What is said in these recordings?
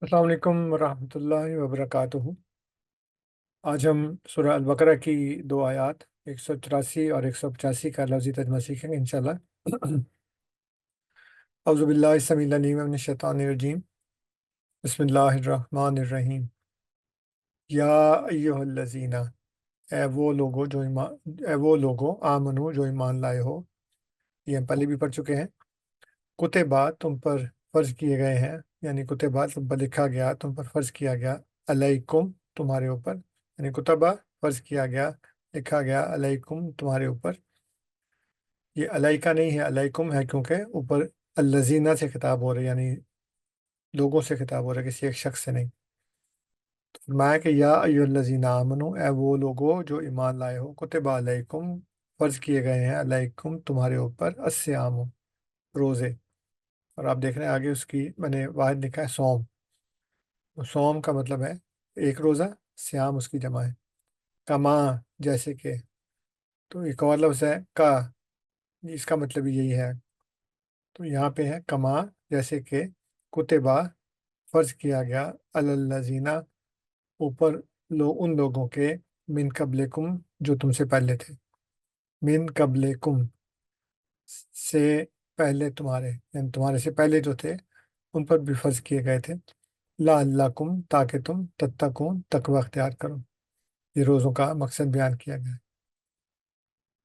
अस्सलाम वालेकुम वरहमतुल्लाहि वबरकातुहू। आज हम सूरह अल-बकरा की दो आयत 184 और 185 का लफ्ज़ी तर्जुमा सीखेंगे इंशाल्लाह। औज़ु बिल्लाहि समीउल अलीम मिनश शैतानिर रजीम। बिस्मिल्लाहिर्रहमानिर्रहीम। या अय्युहल्लज़ीना, ए वो लोगो आमनू जो ईमान लाए हो। ये हम पहले भी पढ़ चुके हैं। कुतिबा तुम पर फ़र्ज़ किए गए हैं, यानी कुतिबा तुम पर लिखा गया, तुम पर फ़र्ज़ किया गया, अलैकुम तुम्हारे ऊपर, यानी कुतबा फ़र्ज़ किया गया, लिखा गया, अलैकुम तुम्हारे ऊपर। ये अलैका नहीं है, अलैकुम है, क्योंकि ऊपर अल्लज़ीना से खिताब हो रहा है, यानी लोगों से खिताब हो रहा है, किसी एक शख्स से नहीं। तो फरमाया कि या अय्युहल्लज़ीना आमनू, ए वो लोगो जो ईमान लाए हो, कुतिबा अलैकुम फ़र्ज़ किए गए हैं, अलैकुम तुम्हारे ऊपर, अस्सियाम रोज़े। और आप देख रहे हैं आगे उसकी मैंने वाहिद लिखा है सौम। तो सौम का मतलब है एक रोज़ा, श्याम उसकी जमा है। कमा जैसे कि, तो एक और लफ्ज़ है का, इसका मतलब भी यही है। तो यहाँ पे है कमा जैसे कि, कुतिबा फ़र्ज किया गया, अलल्लज़ीना ऊपर उन लोगों के, मिन कबलिकुम जो तुमसे पहले थे, मिन कबलिकुम से पहले तुम्हारे, यानी तुम्हारे से पहले जो थे उन पर भी फ़र्ज किए गए थे। लअल्लकुम ताकि तुम तत्तकून तकवा अख्तियार करो। ये रोज़ों का मकसद बयान किया गया है।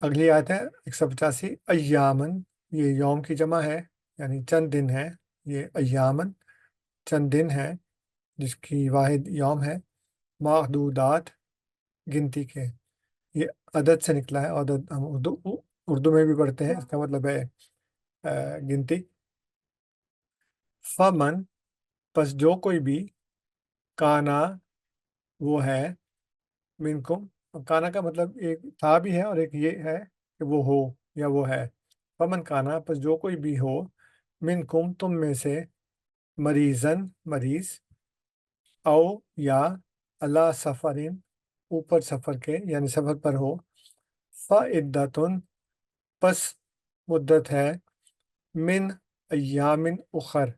अगली आयत है 185, अय्यामन, ये यौम की जमा है, यानी चंद दिन है। ये अय्यामन चंद दिन है, जिसकी वाहिद यौम है। माहदूदात गिनती के, ये अदद से निकला है। अदद हम उर्दू उर्दू में भी पढ़ते हैं, इसका मतलब है गिनती। फमन पस जो कोई भी, काना वो है, मिनकुम, काना का मतलब एक था भी है और एक ये है कि वो हो या वो है। फमन काना पस जो कोई भी हो, मिनकुम तुम में से, मरीजन मरीज, औ या, अला सफरिन ऊपर सफर के, यानी सफर पर हो, फ़इद्दतुन पस मुद्दत है, मिन अय्यामिन उखर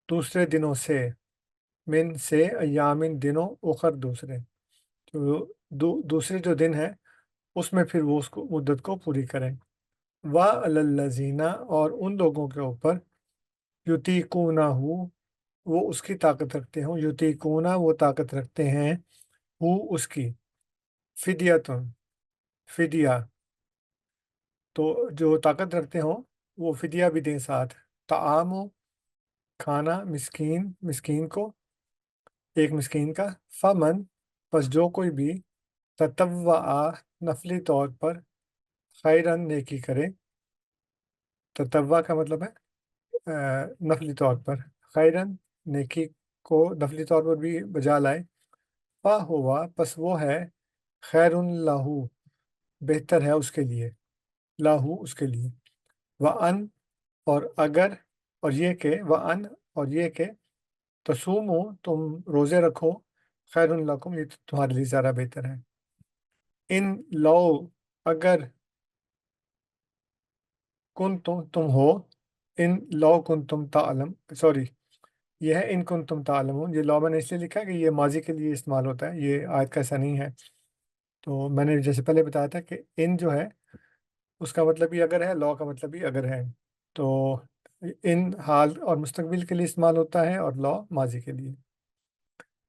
दूसरे दिनों से, मिन से अय्यामिन दिनों, उखर दूसरे, तो दूसरे जो दिन है उसमें फिर वो उसको मुद्दत को पूरी करें। वा अलल्लज़ीना और उन लोगों के ऊपर, युतीकूनाहु वो उसकी ताकत रखते हो, युतीकूना वो ताकत रखते हैं, हु उसकी, फिदियतुन फिदिया, तो जो ताकत रखते हो वो फिदिया भी दें साथ। ताआमु खाना, मिस्कीन मिस्कीन को, एक मिस्कीन का। फमन बस जो कोई भी, ततव्वा नफली तौर पर, खैरन नेकी करे। ततव्वा का मतलब है नफली तौर पर, खैरन नेकी को नफली तौर पर भी बजा लाए। फा हुआ पस वो है, खैरुन लाहू बेहतर है उसके लिए, लाहू उसके लिए। व अन और अगर, और ये के, व अन और ये के, तसूमू तुम रोज़े रखो, खैरुन लकुम ये तुम्हारे लिए ज़्यादा बेहतर है। इन लो अगर, कुन तुम हो, इन लो कुन तुम तालम, सॉरी, ये है इन कुन तुम तालमून। ये लॉ मैंने इसलिए लिखा है कि ये माजी के लिए इस्तेमाल होता है, ये आयत का ऐसा नहीं है। तो मैंने जैसे पहले बताया था कि इन जो है उसका मतलब भी अगर है, लॉ का मतलब भी अगर है। तो इन हाल और मुस्तकबिल के लिए इस्तेमाल होता है, और लॉ माजी के लिए।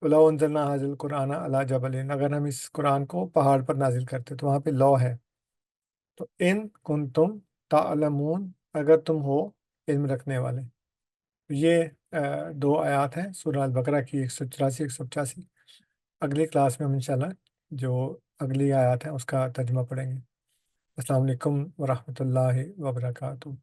वलाउ अंज़लना हाज़िल कुरान अला जबलिन, अगर हम इस कुरान को पहाड़ पर नाजिल करते तो वहाँ पे लॉ है। तो इन कुंतुम तालमून अगर तुम हो इल्म रखने वाले। तो ये दो आयत हैं सूरह अल बकरा की, 184 185। अगली क्लास में हम इंशाल्लाह जो अगली आयत है उसका तर्जुमा पढ़ेंगे। अस्सलाम वालेकुम वरहमतुल्लाहि वबरकातुहू।